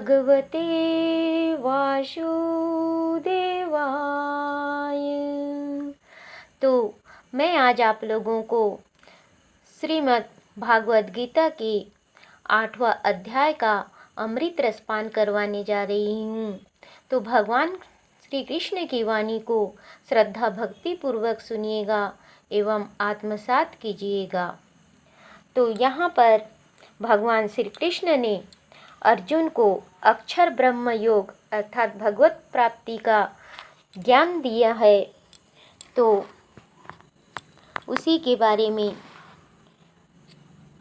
भगवते वासुदेवाय। तो मैं आज आप लोगों को श्रीमद् भागवत गीता के 8वां अध्याय का अमृत रसपान करवाने जा रही हूँ। तो भगवान श्री कृष्ण की वाणी को श्रद्धा भक्ति पूर्वक सुनिएगा एवं आत्मसात कीजिएगा। तो यहाँ पर भगवान श्री कृष्ण ने अर्जुन को अक्षर ब्रह्म योग अर्थात भगवत प्राप्ति का ज्ञान दिया है। तो उसी के बारे में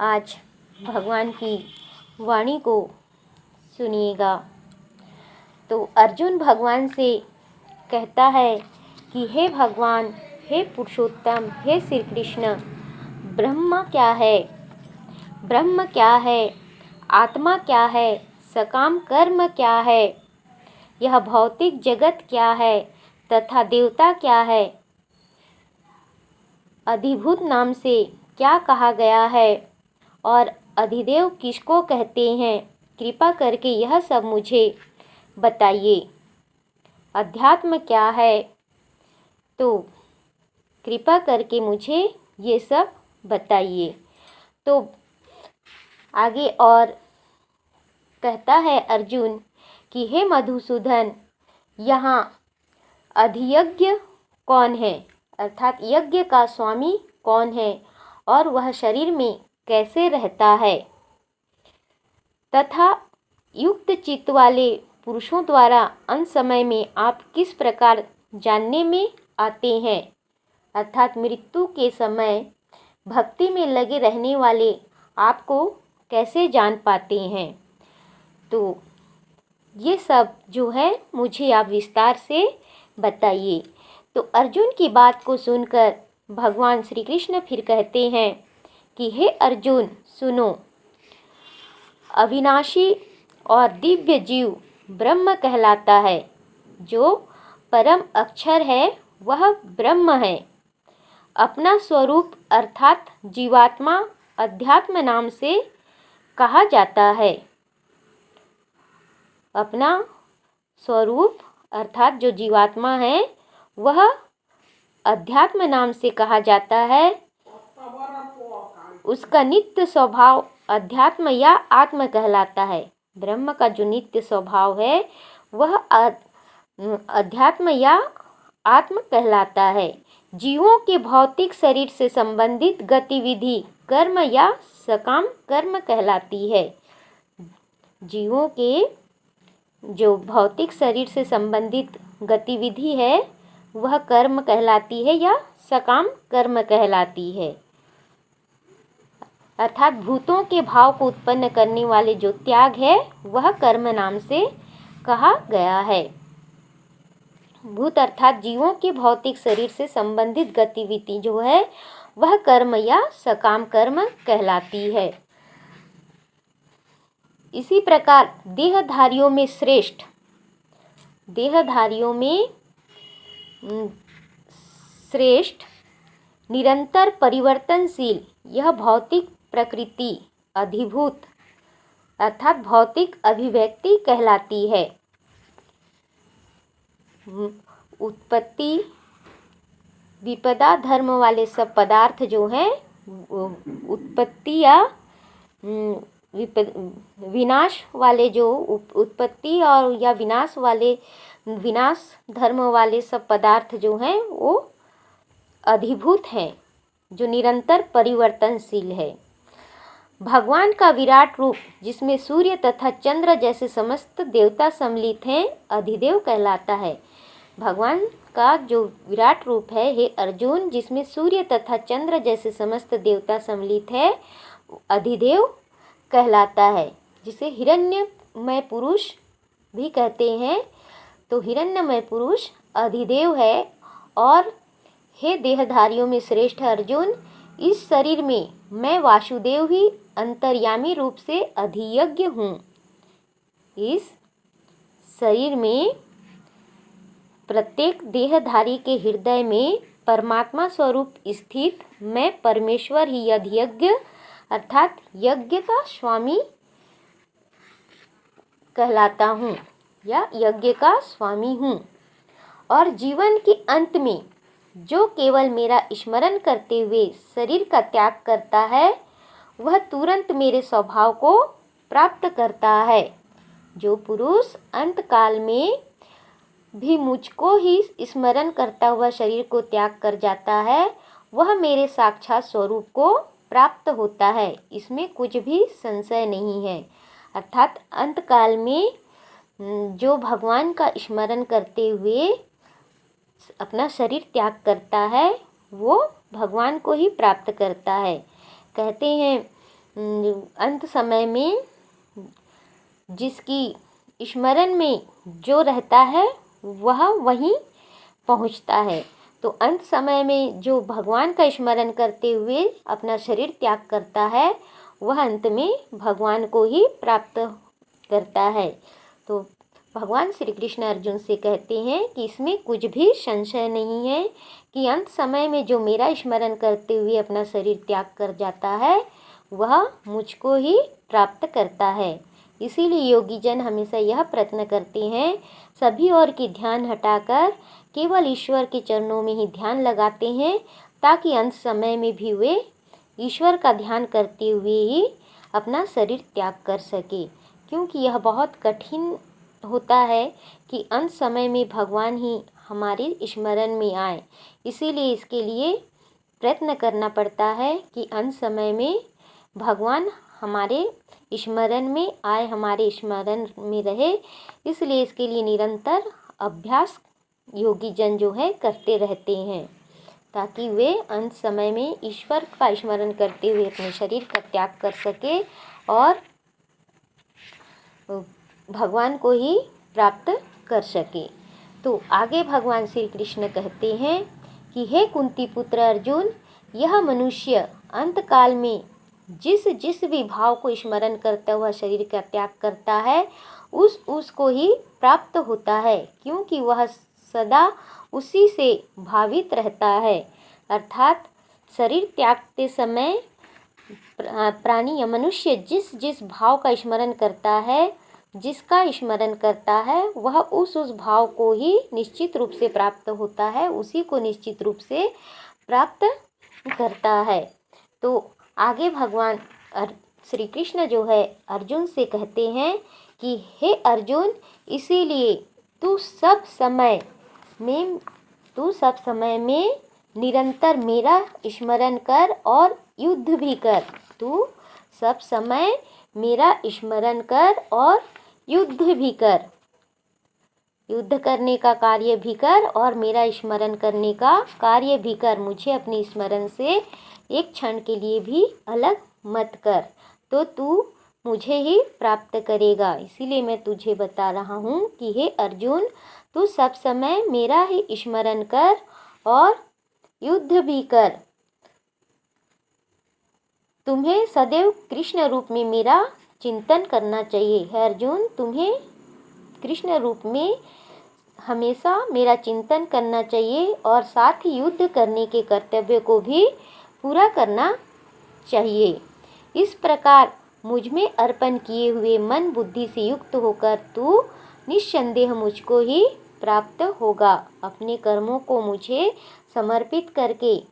आज भगवान की वाणी को सुनिएगा। तो अर्जुन भगवान से कहता है कि हे भगवान, हे पुरुषोत्तम, हे श्री कृष्ण, ब्रह्म क्या है? ब्रह्म क्या है? आत्मा क्या है? सकाम कर्म क्या है? यह भौतिक जगत क्या है तथा देवता क्या है? अधिभूत नाम से क्या कहा गया है और अधिदेव किसको कहते हैं? कृपा करके यह सब मुझे बताइए। अध्यात्म क्या है? तो कृपा करके मुझे ये सब बताइए। तो आगे और कहता है अर्जुन कि हे मधुसूदन, यहाँ अधियज्ञ कौन है? अर्थात यज्ञ का स्वामी कौन है और वह शरीर में कैसे रहता है तथा युक्त चित्त वाले पुरुषों द्वारा अंत समय में आप किस प्रकार जानने में आते हैं? अर्थात मृत्यु के समय भक्ति में लगे रहने वाले आपको कैसे जान पाते हैं? तो ये सब जो है मुझे आप विस्तार से बताइए। तो अर्जुन की बात को सुनकर भगवान श्री कृष्ण फिर कहते हैं कि हे अर्जुन सुनो, अविनाशी और दिव्य जीव ब्रह्म कहलाता है। जो परम अक्षर है वह ब्रह्म है। अपना स्वरूप अर्थात जीवात्मा अध्यात्म नाम से कहा जाता है। अपना स्वरूप अर्थात जो जीवात्मा है वह अध्यात्म नाम से कहा जाता है। उसका नित्य स्वभाव अध्यात्म या आत्म कहलाता है। ब्रह्म का जो नित्य स्वभाव है वह अध्यात्म या आत्म कहलाता है। जीवों के भौतिक शरीर से संबंधित गतिविधि कर्म या सकाम कर्म कहलाती है। जीवों के जो भौतिक शरीर से संबंधित गतिविधि है वह कर्म कहलाती है या सकाम कर्म कहलाती है। अर्थात भूतों के भाव को उत्पन्न करने वाले जो त्याग है वह कर्म नाम से कहा गया है। भूत अर्थात जीवों के भौतिक शरीर से संबंधित गतिविधि जो है वह कर्म या सकाम कर्म कहलाती है। इसी प्रकार देहधारियों में श्रेष्ठ, देहधारियों में श्रेष्ठ, निरंतर परिवर्तनशील यह भौतिक प्रकृति अधिभूत अर्थात भौतिक अभिव्यक्ति कहलाती है। उत्पत्ति विपदा धर्म वाले सब पदार्थ जो हैं उत्पत्ति या विनाश वाले जो उत्पत्ति और या विनाश वाले विनाश धर्म वाले सब पदार्थ जो हैं वो अधिभूत हैं, जो निरंतर परिवर्तनशील है। भगवान का विराट रूप जिसमें सूर्य तथा चंद्र जैसे समस्त देवता सम्मिलित हैं अधिदेव कहलाता है। भगवान का जो विराट रूप है हे अर्जुन, जिसमें सूर्य तथा चंद्र जैसे समस्त देवता सम्मिलित है, अधिदेव कहलाता है, जिसे हिरण्यमय पुरुष भी कहते हैं। तो हिरण्यमय पुरुष अधिदेव है। और हे देहधारियों में श्रेष्ठ अर्जुन, इस शरीर में मैं वासुदेव ही अंतर्यामी रूप से अधियज्ञ हूँ। इस शरीर में प्रत्येक देहधारी के हृदय में परमात्मा स्वरूप स्थित मैं परमेश्वर ही अधियज्ञ अर्थात यज्ञ का स्वामी कहलाता हूँ या यज्ञ का स्वामी हूँ। और जीवन के अंत में जो केवल मेरा स्मरण करते हुए शरीर का त्याग करता है वह तुरंत मेरे स्वभाव को प्राप्त करता है। जो पुरुष अंत काल में भी मुझको ही स्मरण करता हुआ शरीर को त्याग कर जाता है वह मेरे साक्षात स्वरूप को प्राप्त होता है, इसमें कुछ भी संशय नहीं है। अर्थात अंत काल में जो भगवान का स्मरण करते हुए अपना शरीर त्याग करता है वो भगवान को ही प्राप्त करता है। कहते हैं अंत समय में जिसकी स्मरण में जो रहता है वह वहीं पहुंचता है। तो अंत समय में जो भगवान का स्मरण करते हुए अपना शरीर त्याग करता है वह अंत में भगवान को ही प्राप्त करता है। तो भगवान श्री कृष्ण अर्जुन से कहते हैं कि इसमें कुछ भी संशय नहीं है कि अंत समय में जो मेरा स्मरण करते हुए अपना शरीर त्याग कर जाता है वह मुझको ही प्राप्त करता है। इसीलिए योगी जन हमेशा यह प्रयत्न करते हैं, सभी और की ध्यान हटाकर केवल ईश्वर के चरणों में ही ध्यान लगाते हैं ताकि अंत समय में भी वे ईश्वर का ध्यान करते हुए ही अपना शरीर त्याग कर सके। क्योंकि यह बहुत कठिन होता है कि अंत समय में भगवान ही हमारे स्मरण में आए। इसीलिए इसके लिए प्रयत्न करना पड़ता है कि अंत समय में भगवान हमारे स्मरण में आए, हमारे स्मरण में रहे। इसलिए इसके लिए निरंतर अभ्यास योगी जन जो है करते रहते हैं ताकि वे अंत समय में ईश्वर का स्मरण करते हुए अपने शरीर का त्याग कर सके और भगवान को ही प्राप्त कर सके। तो आगे भगवान श्री कृष्ण कहते हैं कि हे कुंती पुत्र अर्जुन, यह मनुष्य अंत काल में जिस जिस भी भाव को स्मरण करता हुआ शरीर का त्याग करता है उसको ही प्राप्त होता है, क्योंकि वह सदा उसी से भावित रहता है। अर्थात शरीर त्यागते समय प्राणी या मनुष्य जिस जिस भाव का स्मरण करता है, जिसका स्मरण करता है वह उस भाव को ही निश्चित रूप से प्राप्त होता है, उसी को निश्चित रूप से प्राप्त करता है। तो आगे भगवान श्री कृष्ण जो है अर्जुन से कहते हैं कि हे अर्जुन, इसीलिए तू सब समय में निरंतर मेरा स्मरण कर और युद्ध भी कर। तू सब समय मेरा स्मरण कर और युद्ध भी कर, युद्ध करने का कार्य भी कर और मेरा स्मरण करने का कार्य भी कर। मुझे अपने स्मरण से एक क्षण के लिए भी अलग मत कर, तो तू मुझे ही प्राप्त करेगा। इसीलिए मैं तुझे बता रहा हूँ कि हे अर्जुन, तू सब समय मेरा ही स्मरण कर और युद्ध भी कर। तुम्हें सदैव कृष्ण रूप में मेरा चिंतन करना चाहिए। है अर्जुन, तुम्हें कृष्ण रूप में हमेशा मेरा चिंतन करना चाहिए और साथ ही युद्ध करने के कर्तव्य को भी पूरा करना चाहिए। इस प्रकार मुझ में अर्पण किए हुए मन बुद्धि से युक्त होकर तू निस्संदेह मुझको ही प्राप्त होगा। अपने कर्मों को मुझे समर्पित करके,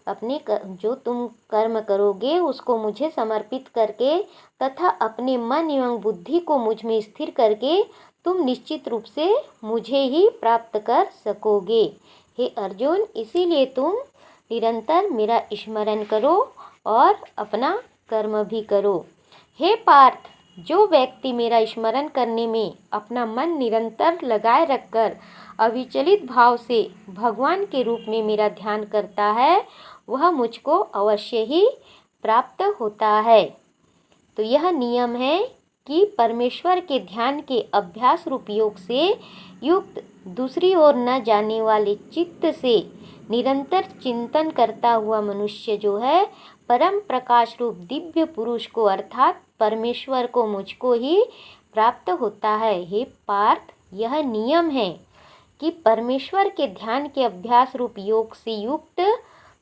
अपने जो तुम कर्म करोगे उसको मुझे समर्पित करके तथा अपने मन एवं बुद्धि को मुझ में स्थिर करके तुम निश्चित रूप से मुझे ही प्राप्त कर सकोगे। हे अर्जुन, इसीलिए तुम निरंतर मेरा स्मरण करो और अपना कर्म भी करो। हे पार्थ, जो व्यक्ति मेरा स्मरण करने में अपना मन निरंतर लगाए रखकर अविचलित भाव से भगवान के रूप में मेरा ध्यान करता है वह मुझको अवश्य ही प्राप्त होता है। तो यह नियम है कि परमेश्वर के ध्यान के अभ्यास रूप योग से युक्त दूसरी ओर न जाने वाले चित्त से निरंतर चिंतन करता हुआ मनुष्य जो है परम प्रकाश रूप दिव्य पुरुष को अर्थात परमेश्वर को मुझको ही प्राप्त होता है। हे पार्थ, यह नियम है कि परमेश्वर के ध्यान के अभ्यास रूप योग से युक्त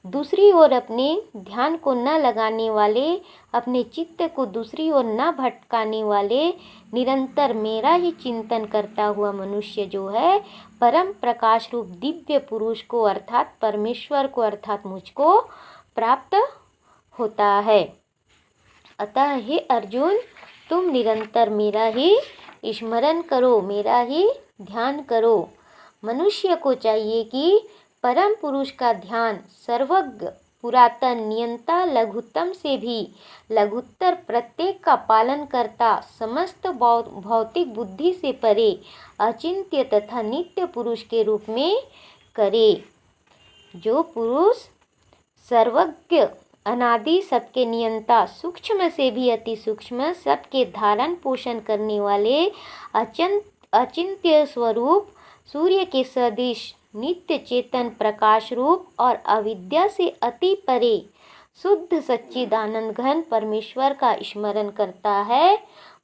दूसरी ओर अपने ध्यान को न लगाने वाले, अपने चित्त को दूसरी ओर न भटकाने वाले, निरंतर मेरा ही चिंतन करता हुआ मनुष्य जो है परम प्रकाश रूप दिव्य पुरुष को अर्थात परमेश्वर को अर्थात मुझको प्राप्त होता है। अतः हे अर्जुन, तुम निरंतर मेरा ही स्मरण करो, मेरा ही ध्यान करो। मनुष्य को चाहिए कि परम पुरुष का ध्यान सर्वज्ञ, पुरातन, नियंता, लघुत्तम से भी लघुत्तर, प्रत्येक का पालन करता, समस्त भौतिक बुद्धि से परे, अचिंत्य तथा नित्य पुरुष के रूप में करे। जो पुरुष सर्वज्ञ, अनादि, सबके नियंता, सूक्ष्म से भी अति सूक्ष्म, सबके धारण पोषण करने वाले, अचिंत्य स्वरूप, सूर्य के सदृश, नित्य चेतन प्रकाश रूप और अविद्या से अति परे शुद्ध सच्चिदानंद घन परमेश्वर का स्मरण करता है,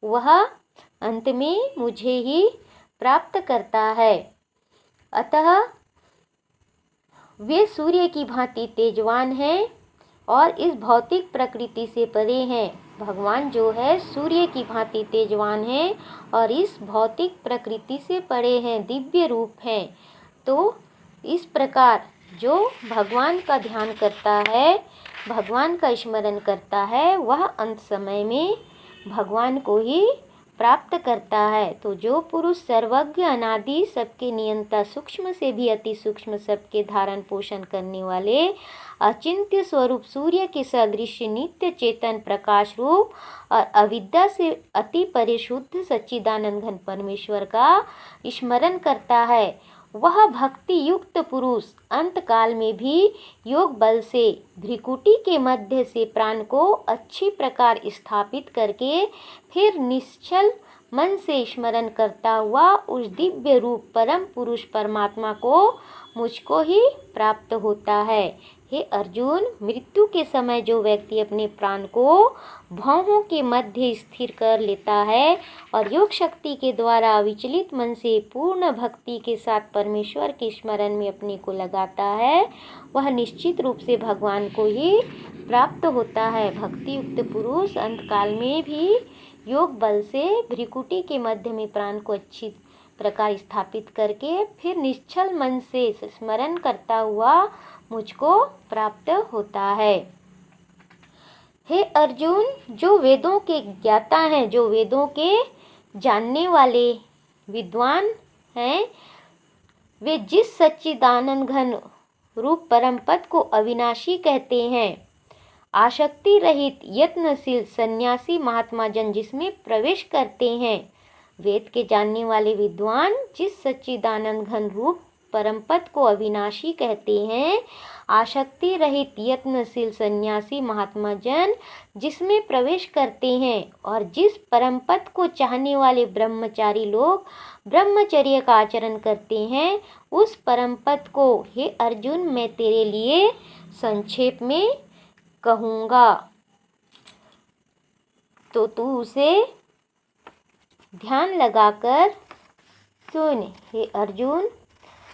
वह अंत में मुझे ही प्राप्त करता है। अतः वे सूर्य की भांति तेजवान हैं और इस भौतिक प्रकृति से परे हैं। भगवान जो है सूर्य की भांति तेजवान हैं और इस भौतिक प्रकृति से परे हैं, दिव्य रूप हैं। तो इस प्रकार जो भगवान का ध्यान करता है, भगवान का स्मरण करता है, वह अंत समय में भगवान को ही प्राप्त करता है। तो जो पुरुष सर्वज्ञ, अनादि, सबके नियंता, सूक्ष्म से भी अति सूक्ष्म, सबके धारण पोषण करने वाले, अचिंत्य स्वरूप, सूर्य के सदृश, नित्य चेतन प्रकाश रूप और अविद्या से अति परे शुद्ध सच्चिदानंद घन परमेश्वर का स्मरण करता है, वह भक्ति युक्त पुरुष अंत काल में भी योग बल से भ्रिकुटी के मध्य से प्राण को अच्छी प्रकार स्थापित करके फिर निश्चल मन से स्मरण करता हुआ उस दिव्य रूप परम पुरुष परमात्मा को मुझको ही प्राप्त होता है। हे अर्जुन, मृत्यु के समय जो व्यक्ति अपने प्राण को भौहों के मध्य स्थिर कर लेता है और योग शक्ति के द्वारा विचलित मन से पूर्ण भक्ति के साथ परमेश्वर के स्मरण में अपने को लगाता है, वह निश्चित रूप से भगवान को ही प्राप्त होता है। भक्ति युक्त पुरुष अंत काल में भी योग बल से भ्रिकुटी के मध्य में प्राण को अच्छी प्रकार स्थापित करके फिर निश्चल मन से स्मरण करता हुआ मुझको प्राप्त होता है। हे अर्जुन, जो वेदों के ज्ञाता हैं, जो वेदों के जानने वाले विद्वान हैं, वे जिस सच्चिदानंद घन रूप परम पद को अविनाशी कहते हैं, आसक्ति रहित यत्नशील सन्यासी महात्मा जन जिसमें प्रवेश करते हैं, वेद के जानने वाले विद्वान जिस सच्चिदानंद घन रूप परम पद को अविनाशी कहते हैं, आसक्ति रहित यत्नशील सन्यासी महात्मा जन जिसमें प्रवेश करते हैं और जिस परम पद को चाहने वाले ब्रह्मचारी लोग ब्रह्मचर्य का आचरण करते हैं, उस परम पद को हे अर्जुन मैं तेरे लिए संक्षेप में कहूँगा, तो तू उसे ध्यान लगाकर सुन। हे अर्जुन,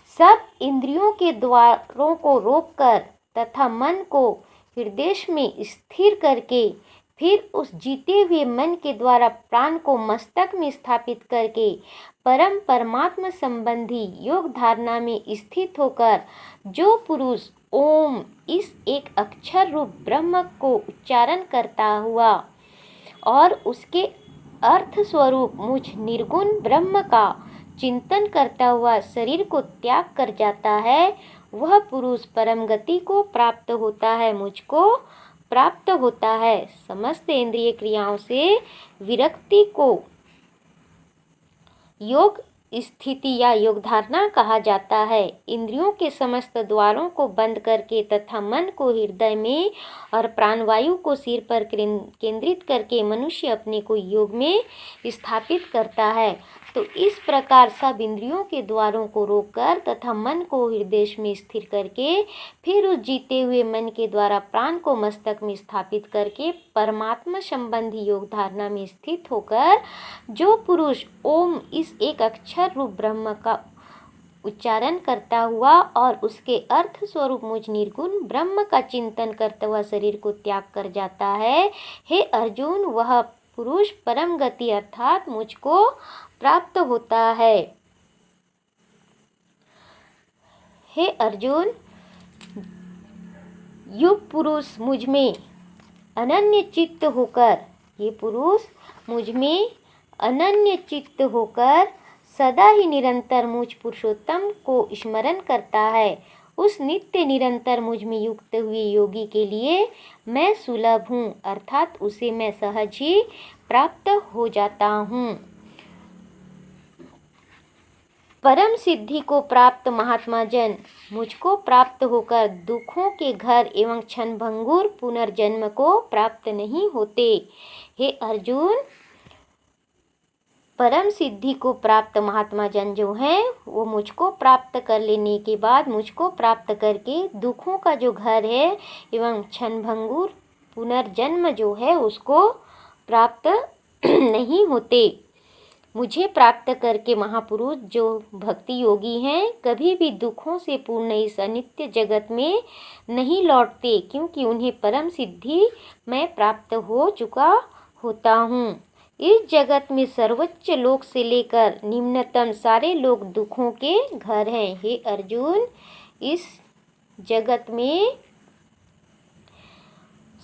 सब इंद्रियों के द्वारों को रोककर तथा मन को हृदय में स्थिर करके फिर उस जीते हुए मन के द्वारा प्राण को मस्तक में स्थापित करके परम परमात्मा संबंधी योग धारणा में स्थित होकर जो पुरुष ओम इस एक अक्षर रूप ब्रह्म को उच्चारण करता हुआ और उसके अर्थ स्वरूप मुझ निर्गुण ब्रह्म का चिंतन करता हुआ शरीर को त्याग कर जाता है, वह पुरुष परम गति को प्राप्त होता है, मुझको प्राप्त होता है। समस्त इंद्रिय क्रियाओं से विरक्ति को योग स्थिति या योग धारणा कहा जाता है। इंद्रियों के समस्त द्वारों को बंद करके तथा मन को हृदय में और प्राणवायु को सिर पर केंद्रित करके मनुष्य अपने को योग में स्थापित करता है। तो इस प्रकार सब इंद्रियों के द्वारों को रोककर तथा मन को हृदय में स्थिर करके फिर उस जीते हुए मन के द्वारा प्राण को मस्तक में स्थापित करके परमात्मा संबंधी योग धारणा में स्थित होकर जो पुरुष ओम इस एक अक्षर रूप ब्रह्म का उच्चारण करता हुआ और उसके अर्थ स्वरूप मुझ निर्गुण ब्रह्म का चिंतन करता हुआ शरीर को त्याग कर जाता है, हे अर्जुन, वह पुरुष परम गति अर्थात मुझको प्राप्त होता है। हे अर्जुन, युग पुरुष मुझ में अनन्य चित्त होकर, ये पुरुष मुझ में अनन्य चित्त होकर सदा ही निरंतर मुझ पुरुषोत्तम को स्मरण करता है, उस नित्य निरंतर मुझ में युक्त हुए योगी के लिए मैं सुलभ हूँ, अर्थात उसे मैं सहज ही प्राप्त हो जाता हूँ। परम सिद्धि को प्राप्त महात्मा जन मुझको प्राप्त होकर दुखों के घर एवं क्षणभंगुर पुनर्जन्म को प्राप्त नहीं होते। हे अर्जुन, परम सिद्धि को प्राप्त महात्मा जन जो हैं वो मुझको प्राप्त कर लेने के बाद मुझको प्राप्त करके दुखों का जो घर है एवं क्षणभंगुर पुनर्जन्म जो है उसको प्राप्त नहीं होते। मुझे प्राप्त करके महापुरुष जो भक्ति योगी हैं कभी भी दुखों से पूर्ण इस अनित्य जगत में नहीं लौटते, क्योंकि उन्हें परम सिद्धि मैं प्राप्त हो चुका होता हूँ। इस जगत में सर्वोच्च लोक से लेकर निम्नतम सारे लोग दुखों के घर हैं। हे अर्जुन, इस जगत में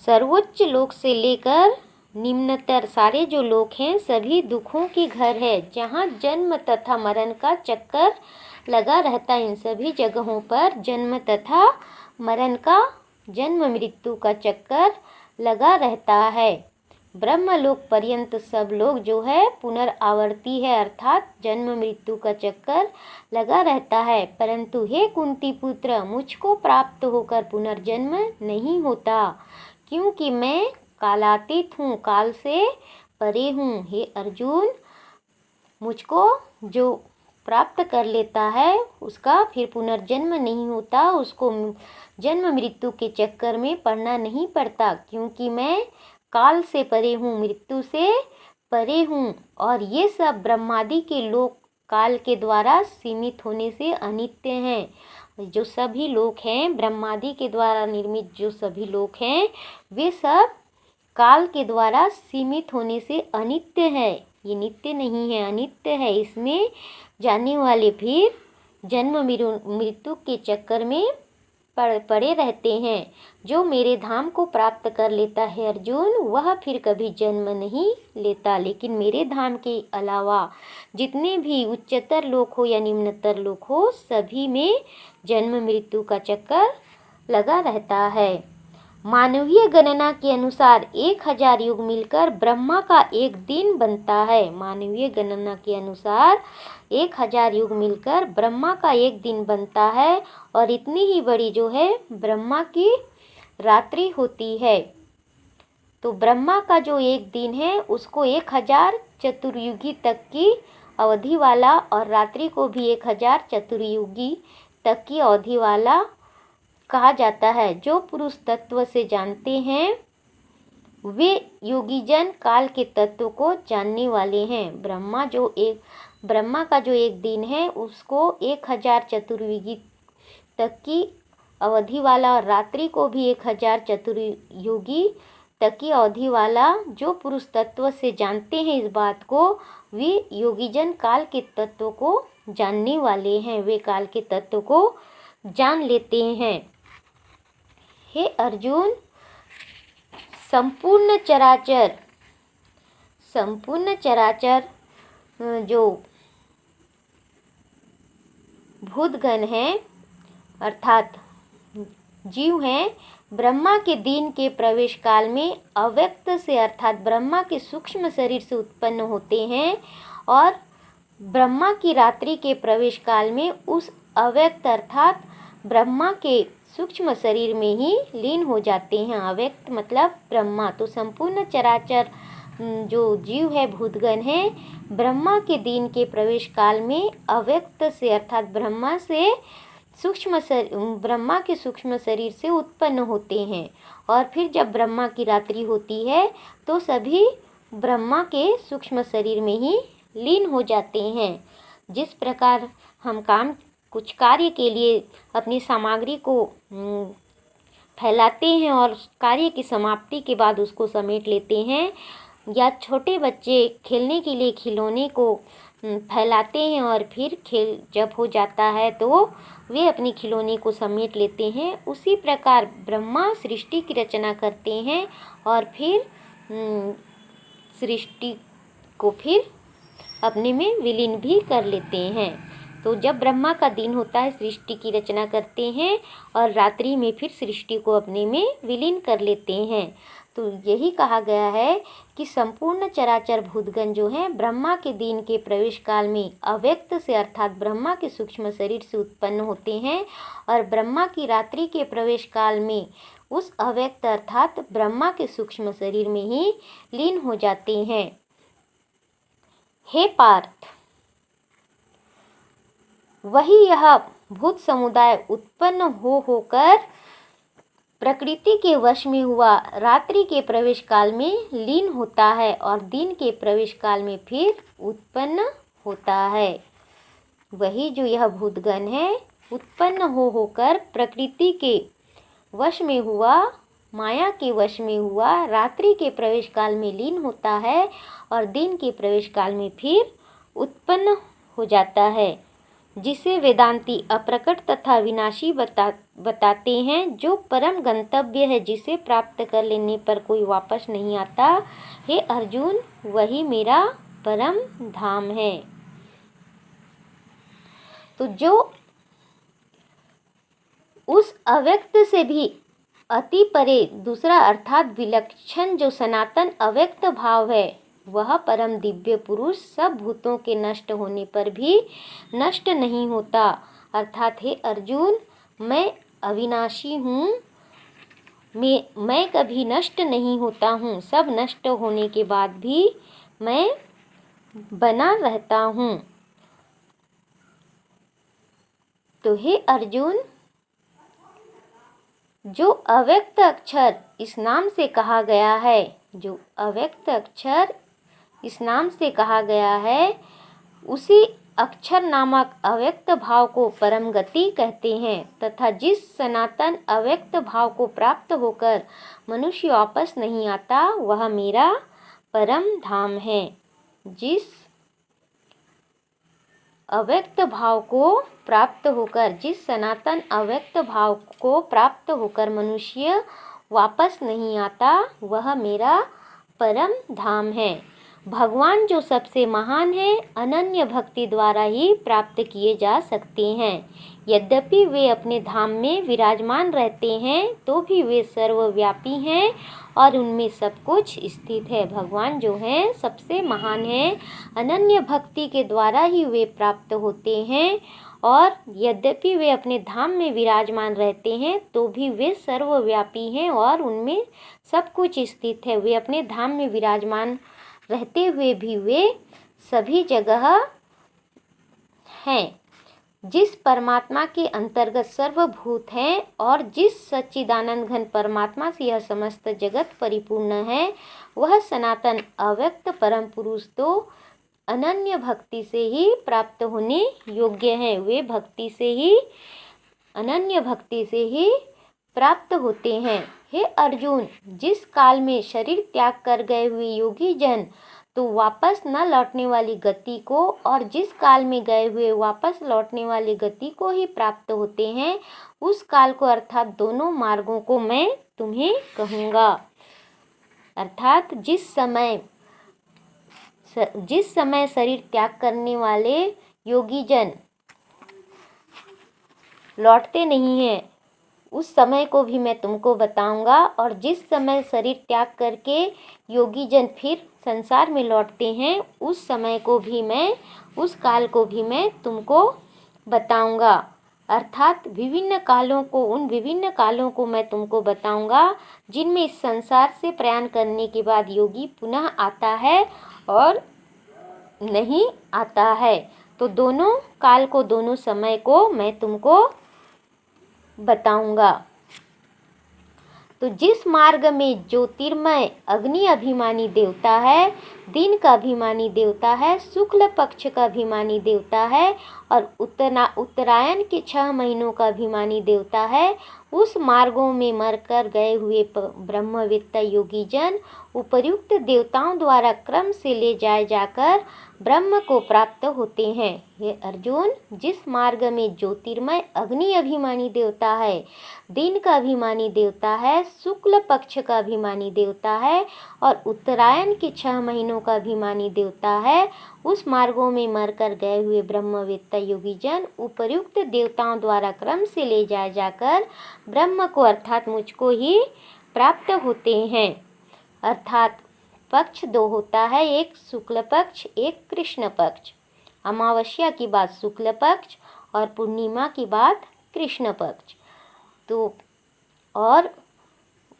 सर्वोच्च लोक से लेकर निम्नतर सारे जो लोक हैं सभी दुखों के घर है, जहाँ जन्म तथा मरण का चक्कर लगा रहता है। इन सभी जगहों पर जन्म तथा मरण का, जन्म मृत्यु का चक्कर लगा रहता है। ब्रह्मलोक पर्यंत सब लोग जो है पुनरावर्ती है, अर्थात जन्म मृत्यु का चक्कर लगा रहता है। परंतु हे कुंती पुत्र, मुझको प्राप्त होकर पुनर्जन्म नहीं होता, क्योंकि मैं कालातीत हूँ, काल से परे हूँ। हे अर्जुन, मुझको जो प्राप्त कर लेता है उसका फिर पुनर्जन्म नहीं होता, उसको जन्म मृत्यु के चक्कर में पड़ना नहीं पड़ता, क्योंकि मैं काल से परे हूँ, मृत्यु से परे हूँ। और ये सब ब्रह्मादि के लोक काल के द्वारा सीमित होने से अनित्य हैं। जो सभी लोक हैं ब्रह्मादि के द्वारा निर्मित, जो सभी लोक हैं वे सब काल के द्वारा सीमित होने से अनित्य है। ये नित्य नहीं है, अनित्य है। इसमें जाने वाले फिर जन्म मृत्यु के चक्कर में पड़े रहते हैं। जो मेरे धाम को प्राप्त कर लेता है अर्जुन, वह फिर कभी जन्म नहीं लेता। लेकिन मेरे धाम के अलावा जितने भी उच्चतर लोक हो या निम्नतर लोक हो, सभी में जन्म मृत्यु का चक्कर लगा रहता है। मानवीय गणना के अनुसार 1000 युग मिलकर ब्रह्मा का एक दिन बनता है। मानवीय गणना के अनुसार 1000 युग मिलकर ब्रह्मा का एक दिन बनता है, और इतनी ही बड़ी जो है ब्रह्मा की रात्रि होती है। तो ब्रह्मा का जो एक दिन है उसको 1000 चतुर्युगी तक की अवधि वाला, और रात्रि को भी 1000 चतुर्युगी तक की अवधि वाला कहा जाता है। जो पुरुष तत्व से जानते हैं वे योगीजन काल के तत्व को जानने वाले हैं। ब्रह्मा का जो एक दिन है उसको 1000 चतुर्युगी तक की अवधि वाला, और रात्रि को भी 1000 चतुर्युगी तक की अवधि वाला जो पुरुष तत्व से जानते हैं इस बात को, वे योगीजन काल के तत्व को जानने वाले हैं। वे काल के तत्व को जान लेते हैं। हे अर्जुन, संपूर्ण चराचर जो भूतगण हैं अर्थात जीव हैं, ब्रह्मा के दिन के प्रवेश काल में अव्यक्त से अर्थात ब्रह्मा के सूक्ष्म शरीर से उत्पन्न होते हैं, और ब्रह्मा की रात्रि के प्रवेश काल में उस अव्यक्त अर्थात ब्रह्मा के सूक्ष्म शरीर में ही लीन हो जाते हैं। अव्यक्त मतलब ब्रह्मा। तो संपूर्ण चराचर जो जीव है भूतगण है, ब्रह्मा के दिन के प्रवेश काल में अव्यक्त से अर्थात ब्रह्मा के सूक्ष्म शरीर से उत्पन्न होते हैं, और फिर जब ब्रह्मा की रात्रि होती है तो सभी ब्रह्मा के सूक्ष्म शरीर में ही लीन हो जाते हैं। जिस प्रकार हम काम कुछ कार्य के लिए अपनी सामग्री को फैलाते हैं और कार्य की समाप्ति के बाद उसको समेट लेते हैं, या छोटे बच्चे खेलने के लिए खिलौने को फैलाते हैं और फिर खेल जब हो जाता है तो वे अपने खिलौने को समेट लेते हैं, उसी प्रकार ब्रह्मा सृष्टि की रचना करते हैं और फिर सृष्टि को फिर अपने में विलीन भी कर लेते हैं। तो जब ब्रह्मा का दिन होता है सृष्टि की रचना करते हैं और रात्रि में फिर सृष्टि को अपने में विलीन कर लेते हैं। तो यही कहा गया है कि संपूर्ण चराचर भूतगण जो हैं ब्रह्मा के दिन के प्रवेश काल में अव्यक्त से अर्थात ब्रह्मा के सूक्ष्म शरीर से उत्पन्न होते हैं और ब्रह्मा की रात्रि के प्रवेश काल में उस अव्यक्त अर्थात ब्रह्मा के सूक्ष्म शरीर में ही लीन हो जाते हैं। हे पार्थ, वही यह भूत समुदाय उत्पन्न होकर प्रकृति के वश में हुआ रात्रि के प्रवेश काल में लीन होता है और दिन के प्रवेश काल में फिर उत्पन्न होता है। वही जो यह भूतगण है उत्पन्न होकर प्रकृति के वश में हुआ, माया के वश में हुआ, रात्रि के प्रवेश काल में लीन होता है और दिन के प्रवेश काल में फिर उत्पन्न हो जाता है, जिसे वेदांती अप्रकट तथा विनाशी बताते हैं, जो परम गंतव्य है, जिसे प्राप्त कर लेने पर कोई वापस नहीं आता। हे अर्जुन, वही मेरा परम धाम है। तो जो उस अव्यक्त से भी अति परे दूसरा अर्थात विलक्षण जो सनातन अव्यक्त भाव है, वह परम दिव्य पुरुष सब भूतों के नष्ट होने पर भी नष्ट नहीं होता। अर्थात हे अर्जुन, मैं अविनाशी हूँ, मैं कभी नष्ट नहीं होता हूँ, सब नष्ट होने के बाद भी मैं बना रहता हूँ। तो हे अर्जुन, जो अव्यक्त अक्षर इस नाम से कहा गया है, जो अव्यक्त अक्षर इस नाम से कहा गया है, उसी अक्षर नामक अव्यक्त भाव को परम गति कहते हैं तथा जिस सनातन अव्यक्त भाव को प्राप्त होकर मनुष्य वापस नहीं आता, वह मेरा परम धाम है। जिस अव्यक्त भाव को प्राप्त होकर, जिस सनातन अव्यक्त भाव को प्राप्त होकर मनुष्य वापस नहीं आता, वह मेरा परम धाम है। भगवान जो सबसे महान है, अनन्य भक्ति द्वारा ही प्राप्त किए जा सकते हैं। यद्यपि वे अपने धाम में विराजमान रहते हैं, तो भी वे सर्वव्यापी हैं और उनमें सब कुछ स्थित है। भगवान जो हैं सबसे महान हैं, अनन्य भक्ति के द्वारा ही वे प्राप्त होते हैं और यद्यपि वे अपने धाम में विराजमान रहते हैं, तो भी वे सर्वव्यापी हैं और उनमें सब कुछ स्थित है। वे अपने धाम में विराजमान रहते हुए भी वे सभी जगह हैं। जिस परमात्मा के अंतर्गत सर्वभूत हैं और जिस सच्चिदानंद घन परमात्मा से यह समस्त जगत परिपूर्ण है, वह सनातन अव्यक्त परम पुरुष तो अनन्य भक्ति से ही प्राप्त होने योग्य हैं। वे भक्ति से ही, अनन्य भक्ति से ही प्राप्त होते हैं। हे अर्जुन, जिस काल में शरीर त्याग कर गए हुए योगी जन तो वापस न लौटने वाली गति को और जिस काल में गए हुए वापस लौटने वाली गति को ही प्राप्त होते हैं, उस काल को अर्थात दोनों मार्गों को मैं तुम्हें कहूँगा। अर्थात जिस समय शरीर त्याग करने वाले योगी जन लौटते नहीं हैं, उस समय को भी मैं तुमको बताऊंगा और जिस समय शरीर त्याग करके योगी जन फिर संसार में लौटते हैं, उस समय को भी मैं, उस काल को भी मैं तुमको बताऊंगा। अर्थात विभिन्न कालों को, उन विभिन्न कालों को मैं तुमको बताऊंगा जिनमें इस संसार से प्रयाण करने के बाद योगी पुनः आता है और नहीं आता है। तो दोनों काल को, दोनों समय को मैं तुमको बताऊंगा। तो जिस मार्ग में ज्योतिर्मय अग्नि अभिमानी देवता है, दिन का अभिमानी देवता है, शुक्ल पक्ष का अभिमानी देवता है और उत्तरायण के 6 महीनों का अभिमानी देवता है। उस मार्गों में मरकर गए हुए ब्रह्मवेत्ता योगी जन उपर्युक्त देवताओं द्वारा क्रम से ले जाए जाकर ब्रह्म को प्राप्त होते हैं। हे अर्जुन, जिस मार्ग में ज्योतिर्मय अग्नि अभिमानी देवता है, दिन का अभिमानी देवता है, शुक्ल पक्ष का अभिमानी देवता है और उत्तरायण के 6 महीनों का अभिमानी देवता है, उस मार्गों में मरकर गए हुए ब्रह्मवेत्ता योगी जन उपर्युक्त देवताओं द्वारा क्रम से ले जाए जाकर ब्रह्म को अर्थात मुझको ही प्राप्त होते हैं। अर्थात पक्ष 2 होता है, एक शुक्ल पक्ष, एक कृष्ण पक्ष। अमावस्या की बात शुक्ल पक्ष और पूर्णिमा की बात कृष्ण पक्ष। तो और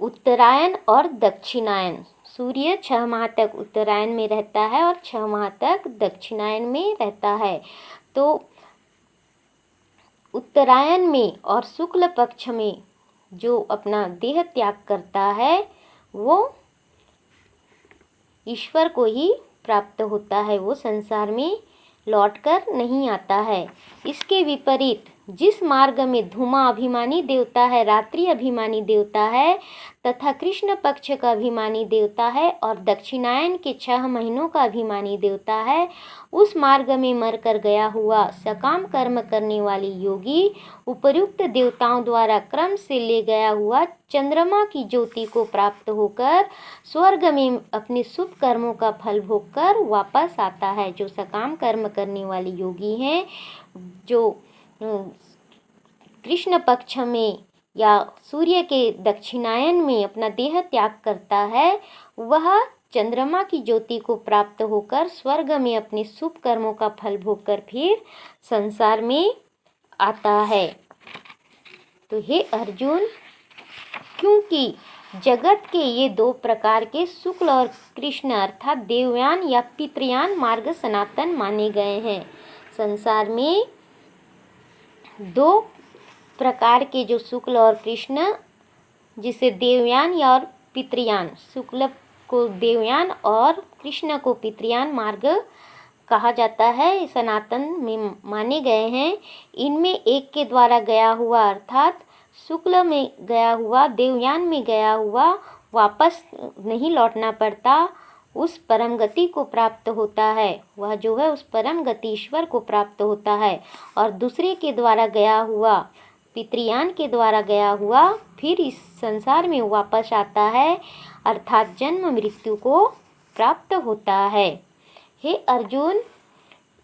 उत्तरायण और दक्षिणायन, सूर्य 6 माह तक उत्तरायण में रहता है और 6 माह तक दक्षिणायन में रहता है। तो उत्तरायण में और शुक्ल पक्ष में जो अपना देह त्याग करता है वो ईश्वर को ही प्राप्त होता है, वो संसार में लौटकर नहीं आता है। इसके विपरीत जिस मार्ग में धूमा अभिमानी देवता है, रात्रि अभिमानी देवता है तथा कृष्ण पक्ष का अभिमानी देवता है और दक्षिणायन के 6 महीनों का अभिमानी देवता है, उस मार्ग में मरकर गया हुआ सकाम कर्म करने वाली योगी उपर्युक्त देवताओं द्वारा क्रम से ले गया हुआ चंद्रमा की ज्योति को प्राप्त होकर स्वर्ग में अपने शुभ कर्मों का फल भोगकर वापस आता है। जो सकाम कर्म करने वाले योगी हैं, जो कृष्ण पक्ष में या सूर्य के दक्षिणायन में अपना देह त्याग करता है, वह चंद्रमा की ज्योति को प्राप्त होकर स्वर्ग में अपने शुभ कर्मों का फल भोगकर फिर संसार में आता है। तो हे अर्जुन, क्योंकि जगत के ये 2 प्रकार के शुक्ल और कृष्ण अर्थात देवयान या पितृयान मार्ग सनातन माने गए हैं। संसार में 2 प्रकार के जो शुक्ल और कृष्ण, जिसे देवयान या और पितृयान, शुक्ल को देवयान और कृष्ण को पितृयान मार्ग कहा जाता है, सनातन में माने गए हैं। इनमें एक के द्वारा गया हुआ अर्थात शुक्ल में गया हुआ, देवयान में गया हुआ वापस नहीं लौटना पड़ता, उस परम गति को प्राप्त होता है। वह जो है उस परम गति ईश्वर को प्राप्त होता है। और दूसरे के द्वारा गया हुआ, पितृयान के द्वारा गया हुआ फिर इस संसार में वापस आता है, अर्थात जन्म मृत्यु को प्राप्त होता है। हे अर्जुन,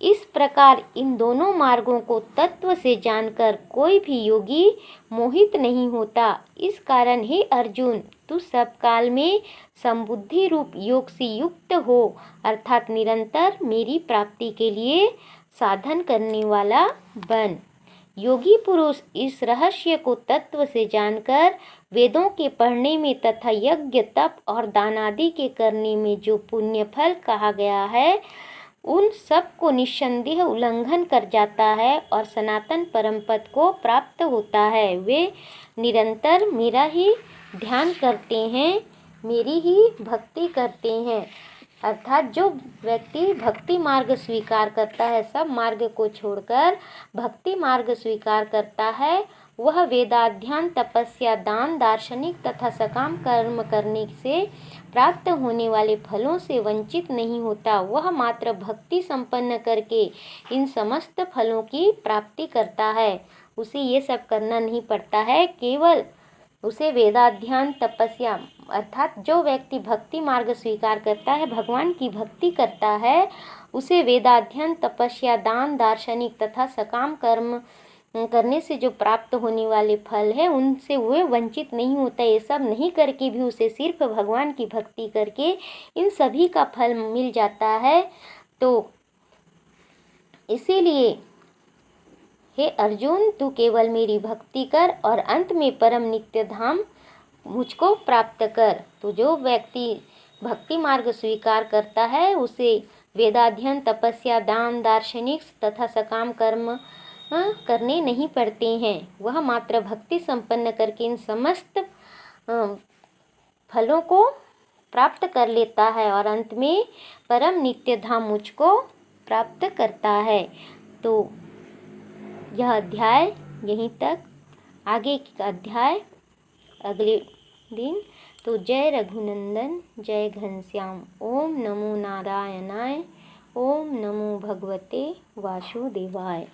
इस प्रकार इन दोनों मार्गों को तत्व से जानकर कोई भी योगी मोहित नहीं होता। इस कारण हे अर्जुन, तू सब काल में संबुद्धि रूप योग से युक्त हो, अर्थात निरंतर मेरी प्राप्ति के लिए साधन करने वाला बन। योगी पुरुष इस रहस्य को तत्व से जानकर वेदों के पढ़ने में तथा यज्ञ तप और दान आदि के करने में जो पुण्य फल कहा गया है, उन सब को निस्संदेह उल्लंघन कर जाता है और सनातन परम पद को प्राप्त होता है। वे निरंतर मेरा ही ध्यान करते हैं, मेरी ही भक्ति करते हैं। अर्थात जो व्यक्ति भक्ति मार्ग स्वीकार करता है, सब मार्ग को छोड़कर भक्ति मार्ग स्वीकार करता है, वह वेदाध्ययन, तपस्या, दान, दार्शनिक तथा सकाम कर्म करने से प्राप्त होने वाले फलों से वंचित नहीं होता। वह मात्र भक्ति संपन्न करके इन समस्त फलों की प्राप्ति करता है। उसे ये सब करना नहीं पड़ता है, केवल उसे वेदाध्ययन, तपस्या, अर्थात जो व्यक्ति भक्ति मार्ग स्वीकार करता है, भगवान की भक्ति करता है, उसे वेदाध्ययन, तपस्या, दान, दार्शनिक तथा सकाम कर्म करने से जो प्राप्त होने वाले फल है, उनसे वह वंचित नहीं होता। ये सब नहीं करके भी उसे सिर्फ भगवान की भक्ति करके इन सभी का फल मिल जाता है। तो इसीलिए हे अर्जुन, तू केवल मेरी भक्ति कर और अंत में परम नित्य धाम मुझको प्राप्त कर। तो जो व्यक्ति भक्ति मार्ग स्वीकार करता है, उसे वेदाध्ययन, तपस्या, दान, दार्शनिक तथा सकाम कर्म करने नहीं पड़ते हैं। वह मात्र भक्ति संपन्न करके इन समस्त फलों को प्राप्त कर लेता है और अंत में परम नित्य धाम मुझको प्राप्त करता है। तो यह अध्याय यहीं तक, आगे का अध्याय अगले दिन। तो जय रघुनंदन, जय घनश्याम। ओम नमो नारायणाय, ओम नमो भगवते वासुदेवाय।